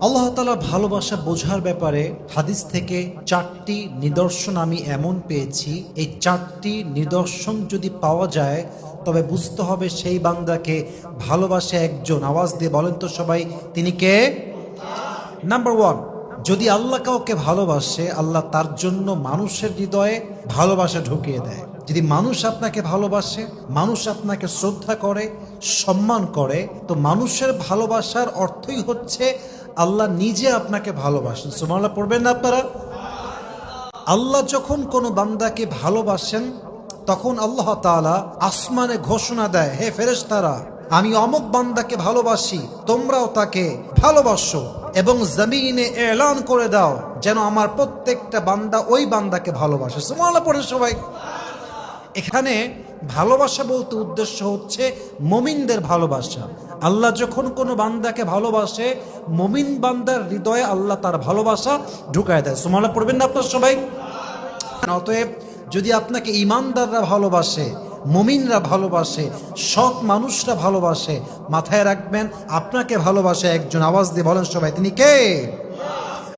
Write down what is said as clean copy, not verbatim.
আল্লাহ তাআলার ভালোবাসা বোঝার ব্যাপারে হাদিস থেকে 4টি নিদর্শন আমি এমন পেয়েছি, এই 4টি নিদর্শন যদি পাওয়া যায় তবে বুঝতে হবে সেই বান্দাকে ভালোবাসে একজন। আওয়াজ দিয়ে বলেন তো সবাই, তিনি কে? নাম্বার 1, যদি আল্লাহ কাউকে ভালোবাসে, আল্লাহ তার জন্য মানুষের হৃদয়ে ভালোবাসা ঢুকিয়ে দেয়। যদি মানুষ আপনাকে ভালোবাসে, মানুষ আপনাকে শ্রদ্ধা করে, সম্মান করে, তো মানুষের ভালোবাসার অর্থই হচ্ছে আল্লাহ নিজে আপনাকে ভালোবাসেন। সুবহানাল্লাহ পড়বেন না আপনারা? আল্লাহ যখন কোনো বান্দাকে ভালোবাসেন তখন আল্লাহ তাআলা আসমানে ঘোষণা দেয়, হে ফেরেশতারা, আমি অমুক বান্দাকে ভালোবাসি, তোমরাও তাকে ভালোবাসো, এবং জমিনে এলান করে দাও যেন আমার প্রত্যেকটা বান্দা ওই বান্দাকে ভালোবাসে। সুবহানাল্লাহ পড়ে সবাই। এখানে ভালোবাসা বলতে উদ্দেশ্য হচ্ছে মুমিনদের ভালোবাসা। আল্লাহ যখন কোনো বান্দাকে ভালোবাসে, মুমিন বান্দার হৃদয়ে আল্লাহ তার ভালোবাসা ঢুকায় দেয়। সুবহানাল্লাহ পড়বেন না আপনার সবাই? অতএব যদি আপনাকে ঈমানদাররা ভালোবাসে, মুমিনরা ভালোবাসে, সৎ মানুষরা ভালোবাসে, মাথায় রাখবেন আপনাকে ভালোবাসে একজন। আওয়াজ দিয়ে বলেন সবাই, তিনি কে?